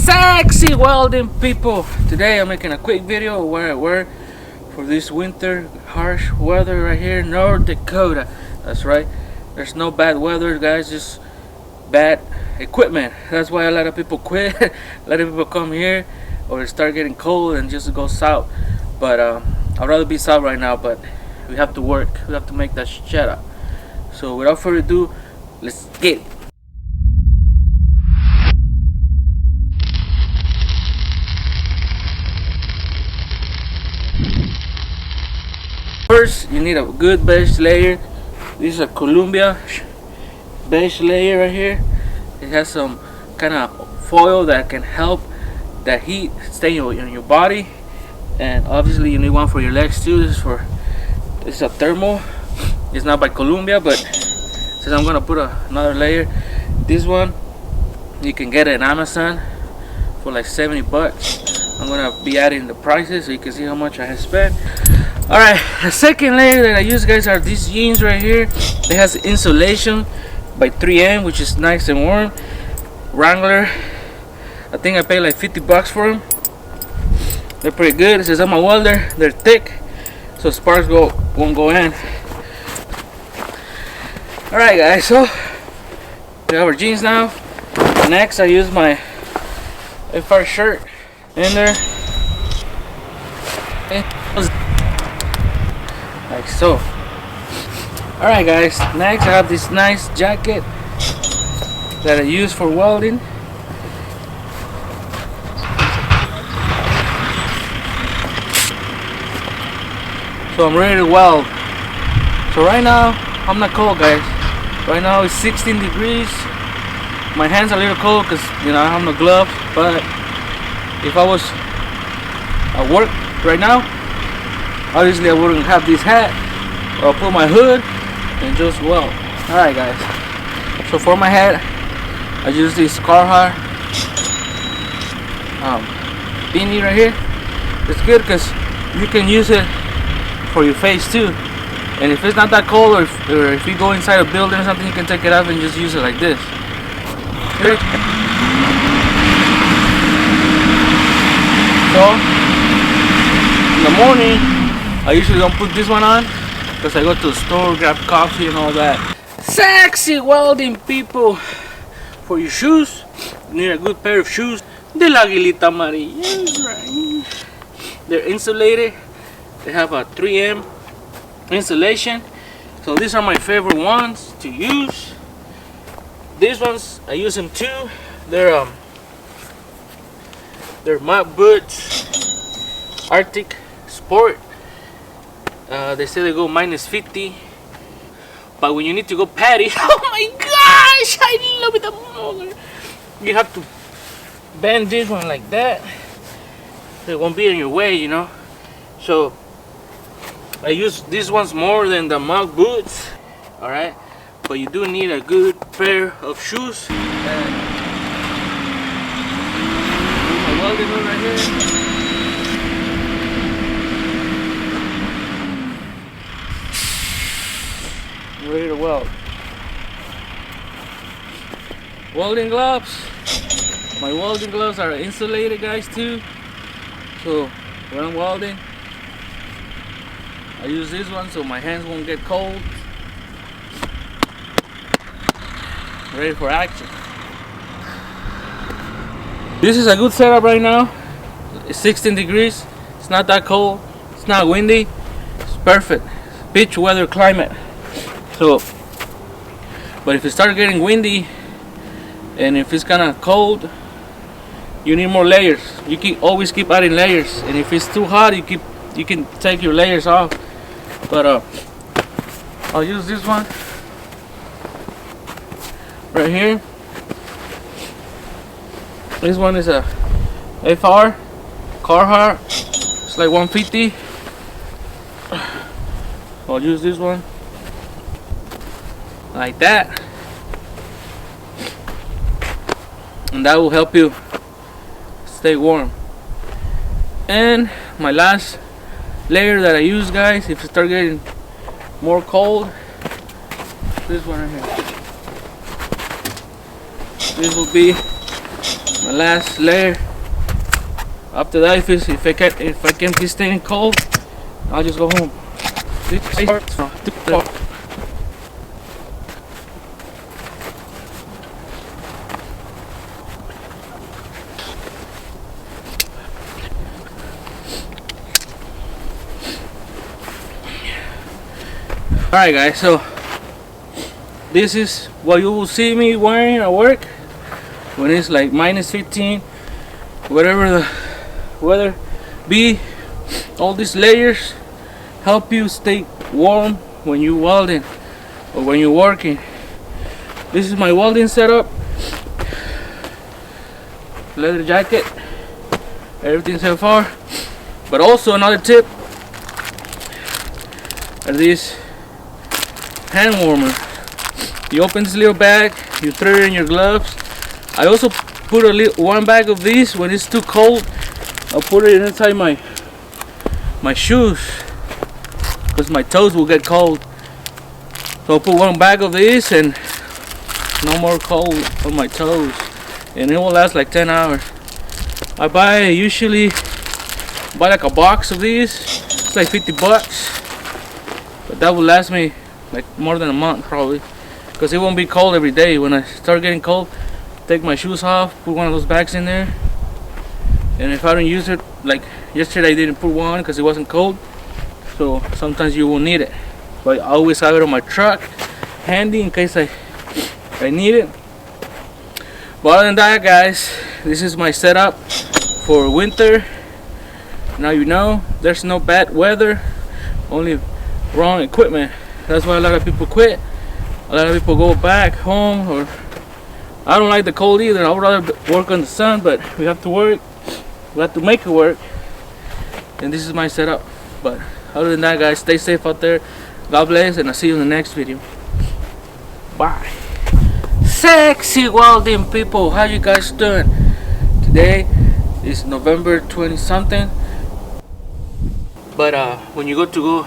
Sexy welding people. Today I'm making a quick video of where I work for this winter harsh weather right here in North Dakota. That's right, there's no bad weather, guys, just bad equipment. That's why a lot of people quit. A lot of people come here or start getting cold and just go south. But I'd rather be south right now, but we have to work, we have to make that shit up. So without further ado, let's get it. First, you need a good base layer. This is a Columbia base layer right here. It has some kind of foil that can help that heat stay in your body, and obviously you need one for your legs too. This is a thermal. It's not by Columbia, but since I'm gonna put another layer, this one you can get it on Amazon for like 70 bucks. I'm gonna be adding the prices so you can see how much I have spent. Alright, the second layer that I use, guys, are these jeans right here. It has insulation by 3M, which is nice and warm. Wrangler, I think I paid like 50 bucks for them. They're pretty good. It says I'm a welder. They're thick, so sparks won't go in. Alright, guys, so we have our jeans now. Next, I use my FR shirt in there. Like so. Alright, guys, next I have this nice jacket that I use for welding. So I'm ready to weld. So right now I'm not cold, guys. Right now it's 16 degrees. My hands are a little cold because I have no gloves, but if I was at work right now, obviously I wouldn't have this hat. I'll put my hood and just weld. Alright, guys, so for my hat I use this Carhartt beanie right here. It's good because you can use it for your face too, and if it's not that cold, or if you go inside a building or something, you can take it off and just use it like this. So in the morning I usually don't put this one on because I go to the store, grab coffee and all that. Sexy welding people. For your shoes, you need a good pair of shoes. De la Aguilita Amarilla, right? They're insulated. They have a 3M insulation. So these are my favorite ones to use. These ones, I use them too. They're mud boots, Arctic Sport. They say they go -50, but when you need to go patty, oh my gosh, I love it the most. You have to bend this one like that. It won't be in your way, So I use these ones more than the mud boots. All right, but you do need a good pair of shoes. My welding hood right here. Ready to weld. Welding gloves. My welding gloves are insulated, guys, too. So when I'm welding, I use this one so my hands won't get cold. Ready for action. This is a good setup right now. It's 16 degrees. It's not that cold. It's not windy. It's perfect. Beach weather climate. So, but if it starts getting windy and if it's kind of cold, you need more layers. You always keep adding layers, and if it's too hot, you can take your layers off. But I'll use this one right here. This one is a FR Carhartt. It's like 150. I'll use this one like that, and that will help you stay warm. And my last layer that I use, guys, if you start getting more cold, this one right here. This will be my last layer. After that, if I can't be staying cold, I'll just go home. Alright guys, so this is what you will see me wearing at work when it's like -15, whatever the weather be. All these layers help you stay warm when you're welding or when you're working. This is my welding setup. Leather jacket, everything so far. But also another tip are these hand warmer. You open this little bag, you throw it in your gloves. I also put one bag of these when it's too cold. I'll put it inside my shoes because my toes will get cold. So I'll put one bag of these and no more cold on my toes, and it will last like 10 hours. I usually buy like a box of these. It's like 50 bucks, but that will last me like more than a month probably, because it won't be cold every day. When I start getting cold, take my shoes off, put one of those bags in there, and if I don't use it, like yesterday I didn't put one because it wasn't cold, so sometimes you will need it. But I always have it on my truck handy in case I need it. But other than that guys, this is my setup for winter. Now you know there's no bad weather, only wrong equipment. That's why a lot of people quit. A lot of people go back home, or I don't like the cold either. I would rather work on the sun, but we have to work. We have to make it work. And this is my setup. But other than that guys, stay safe out there. God bless, and I'll see you in the next video. Bye. Sexy welding people, how you guys doing? Today is November 20 something. But when you go